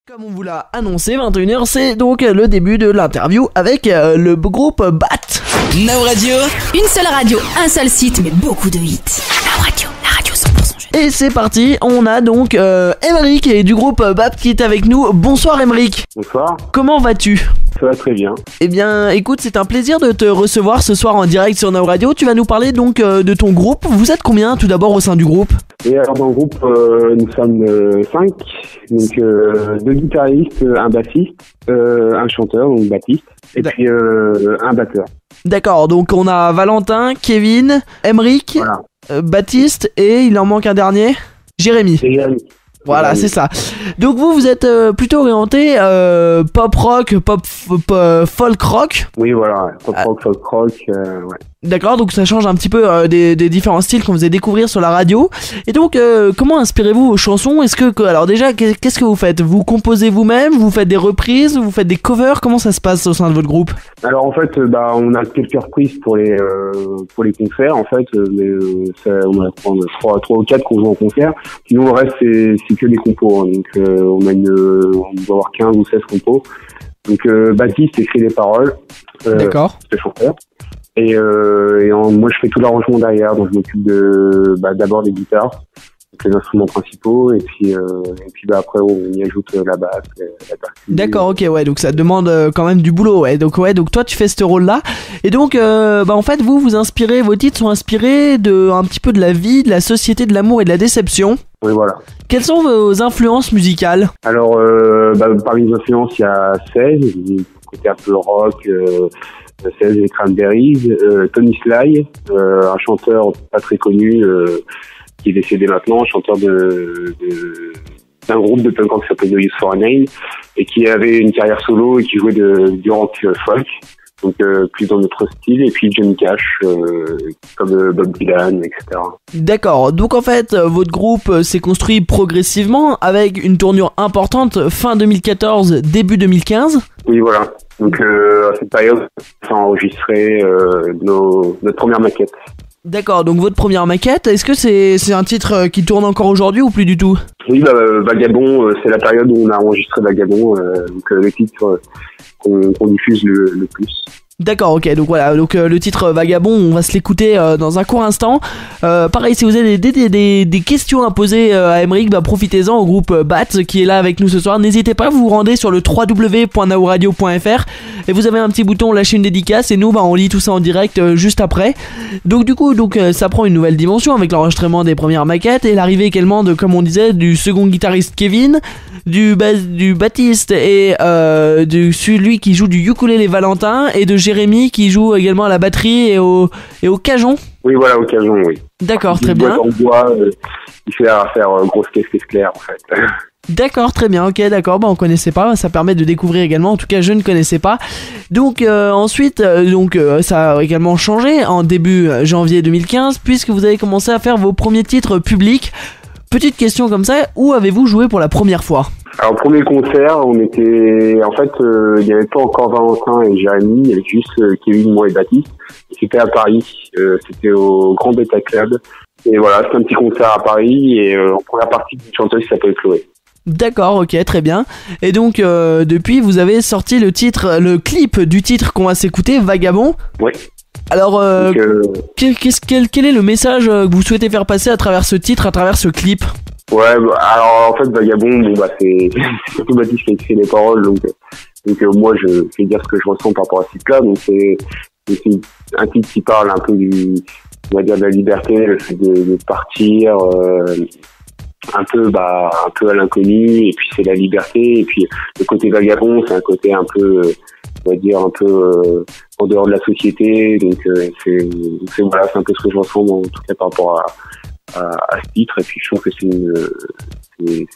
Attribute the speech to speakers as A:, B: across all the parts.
A: Comme on vous l'a annoncé, 21h, c'est donc le début de l'interview avec le groupe BAT.
B: Now Radio,
C: une seule radio, un seul site, mais beaucoup de hits. Now Radio, la radio 100% jeune.
A: Et c'est parti, on a donc Aymeric et du groupe BAT qui est avec nous. Bonsoir Aymeric.
D: Bonsoir.
A: Comment vas-tu ?
D: Ça va très bien.
A: Eh bien, écoute, c'est un plaisir de te recevoir ce soir en direct sur Now Radio. Tu vas nous parler donc de ton groupe. Vous êtes combien tout d'abord au sein du groupe ?
D: Et alors dans le groupe, nous sommes 5, donc 2 guitaristes, un bassiste, un chanteur, donc Baptiste, et puis un batteur.
A: D'accord, donc on a Valentin, Kevin, Aymeric,
D: Voilà.
A: Baptiste et il en manque un dernier, Jérémy.
D: Et Jérémy.
A: Voilà, c'est ça. Donc vous êtes plutôt orienté pop rock, folk rock.
D: Oui, voilà, pop rock, folk rock, ouais.
A: D'accord, donc ça change un petit peu des différents styles qu'on faisait découvrir sur la radio. Et donc, comment inspirez-vous vos chansons ? Alors déjà, qu'est-ce que vous faites ? Vous composez vous-même ? Vous faites des reprises ? Vous faites des covers ? Comment ça se passe au sein de votre groupe ?
D: Alors en fait, on a quelques reprises pour les concerts, en fait, mais on a 3 ou 4 qu'on joue en concert. Sinon le reste c'est que des compos, hein. Donc on doit avoir 15 ou 16 compos. Donc Baptiste écrit les paroles.
A: D'accord.
D: C'est le chanteur. Et moi je fais tout l'arrangement derrière, donc je m'occupe d'abord des guitares, donc les instruments principaux, et puis après on y ajoute la basse, la partie.
A: D'accord, ok, ouais, donc ça demande quand même du boulot, ouais. Donc toi tu fais ce rôle-là, et donc en fait vous inspirez, vos titres sont inspirés de un petit peu de la vie, de la société, de l'amour et de la déception.
D: Oui, voilà.
A: Quelles sont vos influences musicales ?
D: Alors parmi les influences il y a 16, côté un peu rock. 16 les Cranberries, Tony Sly, un chanteur pas très connu qui est décédé maintenant, chanteur d'un groupe de punk rock qui s'appelle The Youth for a Name et qui avait une carrière solo et qui jouait du rock folk, donc plus dans notre style, et puis Johnny Cash comme Bob Dylan, etc. D'accord,
A: donc en fait votre groupe s'est construit progressivement avec une tournure importante fin 2014, début 2015.
D: Oui, voilà. Donc à cette période, on a enregistré notre première maquette.
A: D'accord, donc votre première maquette, est-ce que c'est un titre qui tourne encore aujourd'hui ou plus du tout ?
D: Oui, Vagabond, c'est la période où on a enregistré Vagabond, donc le titre qu'on diffuse le plus.
A: D'accord, ok, donc voilà, donc le titre Vagabond, on va se l'écouter dans un court instant. Pareil, si vous avez des questions à poser à Aymeric, profitez-en au groupe BAT qui est là avec nous ce soir. N'hésitez pas, vous vous rendez sur le www.nowradio.fr et vous avez un petit bouton lâcher une dédicace et nous on lit tout ça en direct juste après. Donc du coup, ça prend une nouvelle dimension avec l'enregistrement des premières maquettes et l'arrivée également de, comme on disait, du second guitariste Kevin, du Baptiste et de celui qui joue du ukulélé Valentin et de Jérémy qui joue également à la batterie et au cajon.
D: Oui, voilà, au cajon, oui.
A: D'accord, très bien.
D: En bois, il fait à faire grosse caisse claire, en fait.
A: D'accord, très bien, ok, d'accord, on connaissait pas, ça permet de découvrir également, en tout cas je ne connaissais pas. Donc ensuite, ça a également changé en début janvier 2015, puisque vous avez commencé à faire vos premiers titres publics. Petite question comme ça, où avez-vous joué pour la première fois ?
D: Alors, premier concert, on était... En fait, il n'y avait pas encore Valentin et Jérémy, il y avait juste Kevin, moi et Baptiste. C'était à Paris, c'était au Grand Beta Club. Et voilà, c'était un petit concert à Paris, et en première partie d'une chanteuse qui s'appelle Chloé. D'accord, ok, très bien. Et donc, depuis, vous avez sorti le clip du titre qu'on va s'écouter, Vagabond. Oui.
A: Alors, quel est le message que vous souhaitez faire passer à travers ce titre, à travers ce clip ?
D: Ouais, alors en fait Vagabond, c'est surtout Baptiste qui a écrit les paroles, donc moi je vais dire ce que je ressens par rapport à ce titre-là. Donc c'est un titre qui parle un peu on va dire de la liberté, le fait de partir un peu à l'inconnu, et puis c'est la liberté, et puis le côté vagabond, c'est un côté un peu on va dire un peu en dehors de la société, donc c'est un peu ce que je ressens en tout cas par rapport à ce titre. Et puis je trouve que c'est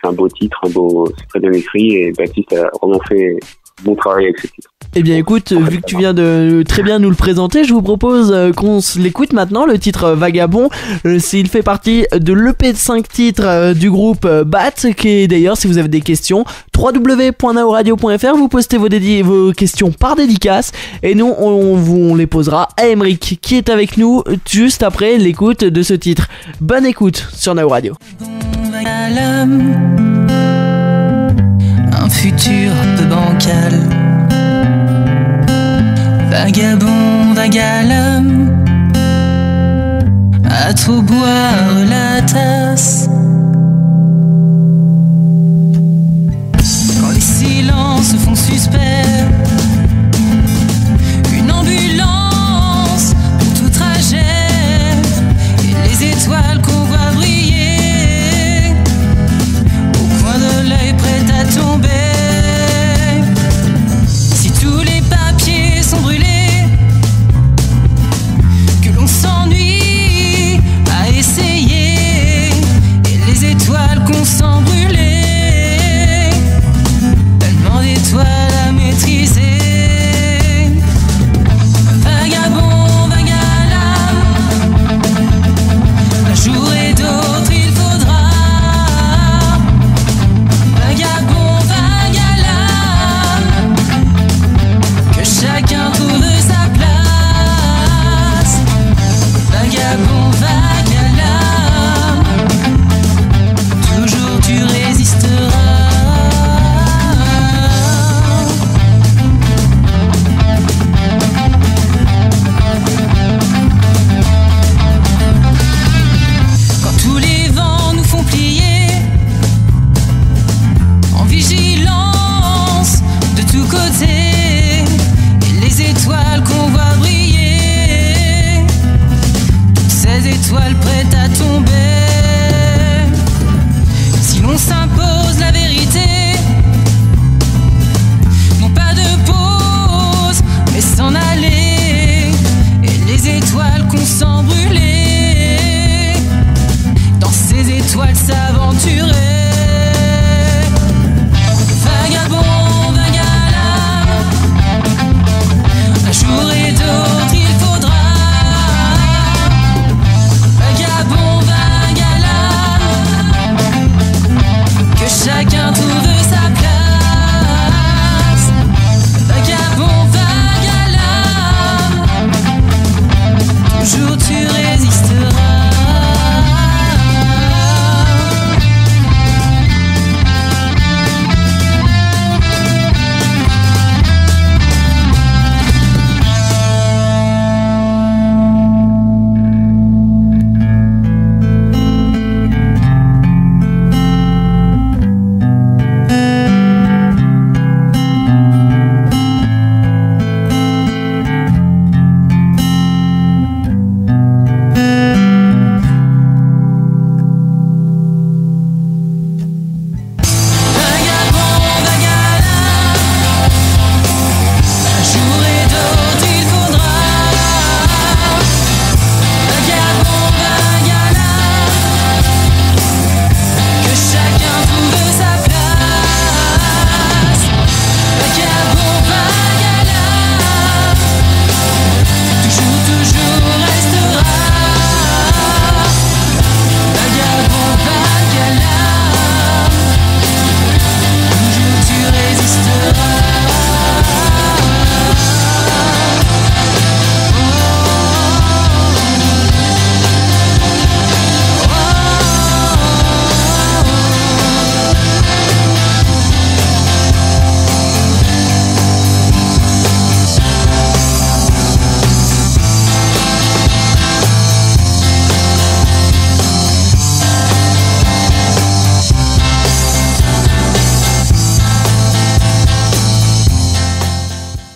D: un beau titre, c'est très bien écrit, et Baptiste a vraiment fait bon travail avec ce titre.
A: Eh bien écoute, vu que tu viens de très bien nous le présenter, je vous propose qu'on se l'écoute maintenant, le titre Vagabond. Il fait partie de l'EP de 5 titres du groupe BAT, qui est d'ailleurs, si vous avez des questions, www.nowradio.fr, vous postez vos questions par dédicace, et nous on les posera à Aymeric qui est avec nous juste après l'écoute de ce titre. Bonne écoute sur Now Radio.
B: un futur peu bancal. Vagabond, vague à l'âme, à trop boire la tasse. Quand les silences font suspect, une ambulance pour tout trajet, et les étoiles qu'on voit briller au coin de l'œil prêt à tomber. Si tous les papiers sont brûlés, que l'on s'ennuie à essayer, et les étoiles qu'on sent brûler, tellement d'étoiles à maîtriser. Vagabond, vague à l'âme, un jour et d'autres il faudra. Vagabond, vague à l'âme, que chacun trouve sa place. Vagabond, vague à l'âme, toujours tu résisteras. Quand tous les vents nous font plier, en vigilance de tous côtés, et les étoiles qu'on voit briller, toutes ces étoiles prêtes à tomber. Si l'on s'impose la vérité, non pas de pause, mais s'en aller, et les étoiles qu'on sent brûler, dans ces étoiles s'aventurer. Vagabond, vague à l'âme, un jour et d'autres il faudra. Vagabond, vague à l'âme, que chacun trouve sa place. Vagabond, vague à l'âme, toujours tu résisteras. Vagabond, vague à l'âme, un jour et d'autres il faudra. Vagabond, vague à l'âme, que chacun trouve sa place. Vagabond, vague à l'âme, toujours, toujours restera. Vagabond, vague à l'âme, toujours tu résisteras.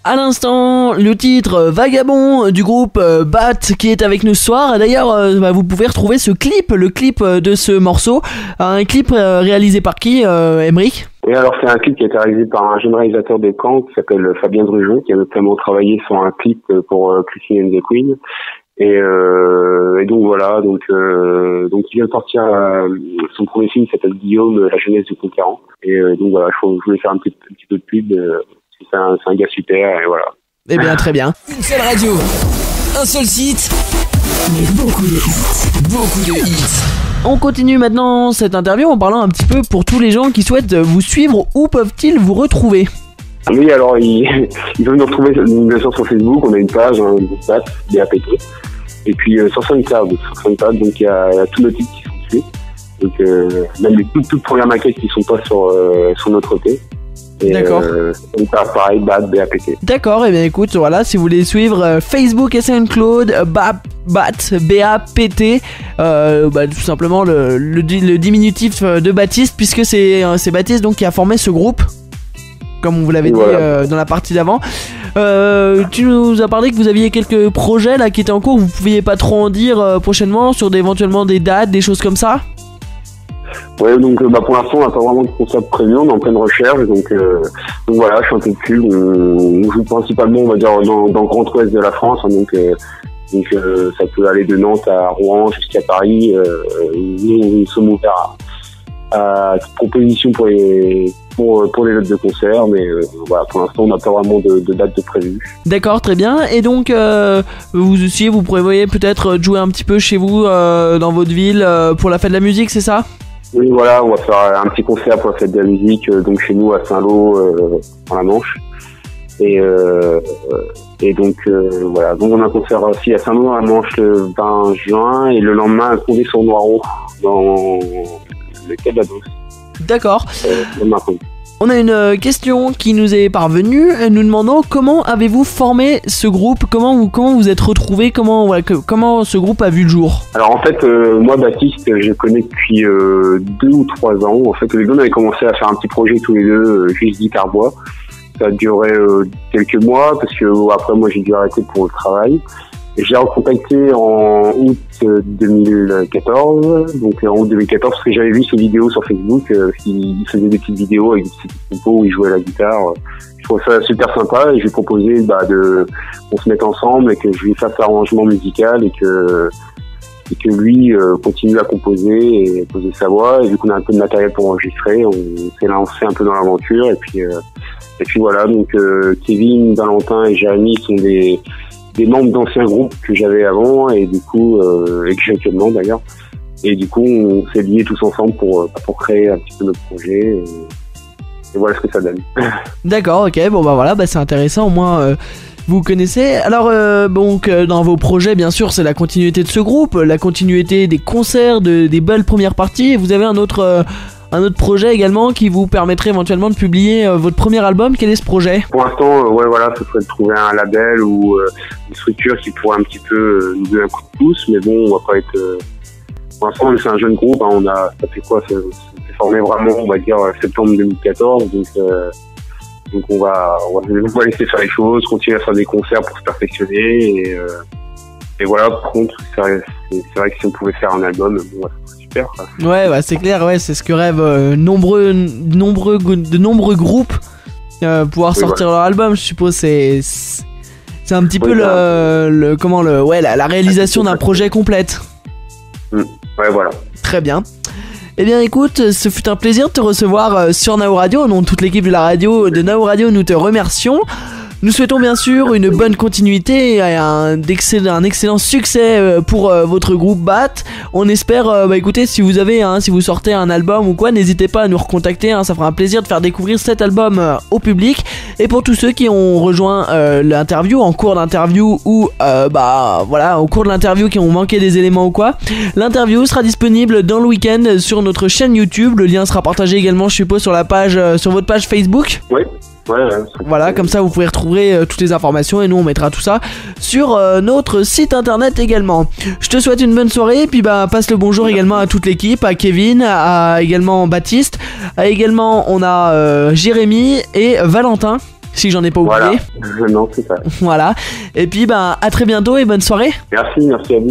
A: À l'instant, le titre Vagabond du groupe Bat qui est avec nous ce soir. D'ailleurs, vous pouvez retrouver le clip de ce morceau. Un clip réalisé par qui, Aymeric ?
D: Et alors c'est un clip qui a été réalisé par un jeune réalisateur de Caen qui s'appelle Fabien Drujon, qui a notamment travaillé sur un clip pour Christine and the Queen. Et donc voilà, donc il vient de sortir son premier film qui s'appelle Guillaume, la jeunesse du conquérant. Et donc voilà, je voulais faire un petit peu de pub. C'est un gars super et voilà.
A: Eh bien, très bien.
E: Une seule radio, un seul site,
C: Mais beaucoup de hits.
E: beaucoup de hits.
A: On continue maintenant cette interview en parlant un petit peu pour tous les gens qui souhaitent vous suivre. Où peuvent-ils vous retrouver ?
D: Oui, alors ils peuvent nous retrouver bien sûr sur Facebook. On a une page, une BAT, BAPT. Et puis sur SoundCloud, donc il y a tous nos titres qui sont dessus. Donc même les toutes premières maquettes qui sont pas sur notre EP. Et
A: D'accord.
D: Pareil, BAT, BAPT.
A: D'accord, et bien écoute, voilà, si vous voulez suivre Facebook et SoundCloud, BAT, BAPT, tout simplement le diminutif de Baptiste, puisque c'est Baptiste donc qui a formé ce groupe, comme on vous l'avait dit dans la partie d'avant. Tu nous as parlé que vous aviez quelques projets là qui étaient en cours, vous pouviez pas trop en dire prochainement sur éventuellement des dates, des choses comme ça?
D: Ouais, donc pour l'instant on n'a pas vraiment de concept prévu, on est en pleine recherche, donc voilà, je suis un peu dessus. On joue principalement, on va dire, dans le Grand Ouest de la France, hein, donc ça peut aller de Nantes à Rouen jusqu'à Paris. Nous sommes ouverts à toute proposition pour les dates de concert, mais voilà, pour l'instant on n'a pas vraiment de date de prévu. D'accord,
A: très bien. Et donc vous prévoyez peut-être jouer un petit peu chez vous dans votre ville pour la fête de la musique, c'est ça?
D: Oui, voilà, on va faire un petit concert pour la fête de la musique, donc chez nous à Saint-Lô, dans la Manche. Et donc voilà, donc on a un concert aussi à Saint-Lô dans la Manche le 20 juin et le lendemain à Condé-sur-Noireau dans le Calvados.
A: D'accord. On a une question qui nous est parvenue, nous demandant comment avez-vous formé ce groupe, comment vous êtes retrouvés, comment ce groupe a vu le jour.
D: Alors en fait, moi Baptiste, je connais depuis 2 ou 3 ans. En fait, les deux on avait commencé à faire un petit projet tous les deux, juste guitare-voix. Ça a duré quelques mois parce que après moi j'ai dû arrêter pour le travail. J'ai recontacté en août 2014, donc en août 2014 parce que j'avais vu ses vidéos sur Facebook, il faisait des petites vidéos avec des petites compos où il jouait à la guitare. Je trouvais ça super sympa et je lui ai proposé qu'on se mette ensemble et que je lui fasse l'arrangement musical et que lui continue à composer et poser sa voix. Et vu qu'on a un peu de matériel pour enregistrer, on s'est lancé un peu dans l'aventure et puis voilà, donc Kevin, Valentin et Jérémy sont des membres d'anciens groupes que j'avais avant et du coup et que j'ai actuellement d'ailleurs, et du coup on s'est liés tous ensemble pour créer un petit peu notre projet et voilà ce que ça donne.
A: D'accord, ok, bon voilà, c'est intéressant, au moins vous connaissez. Alors dans vos projets bien sûr c'est la continuité de ce groupe, la continuité des concerts, des belles premières parties, et vous avez un autre projet également qui vous permettrait éventuellement de publier votre premier album. Quel est ce projet?
D: Pour l'instant, ce serait de trouver un label ou une structure qui pourrait un petit peu nous donner un coup de pouce, mais bon, on va pas être... Pour l'instant, c'est un jeune groupe, hein, ça fait quoi? C'est formé vraiment, on va dire, septembre 2014, donc on va laisser faire les choses, continuer à faire des concerts pour se perfectionner, et voilà, par contre, c'est vrai que si on pouvait faire un album, bon, super, quoi.
A: Ouais, c'est clair, c'est ce que rêvent de nombreux groupes, pouvoir sortir leur album, je suppose. C'est un petit peu la réalisation d'un projet complète.
D: Ouais, voilà.
A: Très bien. Eh bien écoute, ce fut un plaisir de te recevoir sur Nao Radio. Au nom de toute l'équipe de Nao Radio, nous te remercions. Nous souhaitons bien sûr une bonne continuité et un excellent succès pour votre groupe BAT. On espère, écoutez, si vous sortez un album ou quoi, n'hésitez pas à nous recontacter, ça fera un plaisir de faire découvrir cet album au public. Et pour tous ceux qui ont rejoint l'interview, en cours d'interview ou au cours de l'interview qui ont manqué des éléments ou quoi, l'interview sera disponible dans le week-end sur notre chaîne YouTube. Le lien sera partagé également, je suppose, sur votre page Facebook.
D: Oui.
A: Voilà, comme ça vous pouvez retrouver toutes les informations et nous on mettra tout ça sur notre site internet également. Je te souhaite une bonne soirée et puis passe le bonjour également à toute l'équipe, à Kevin, à également Baptiste, également on a Jérémy et Valentin, si j'en ai pas oublié.
D: Voilà, non c'est ça.
A: Voilà, et puis à très bientôt et bonne soirée.
D: Merci à vous.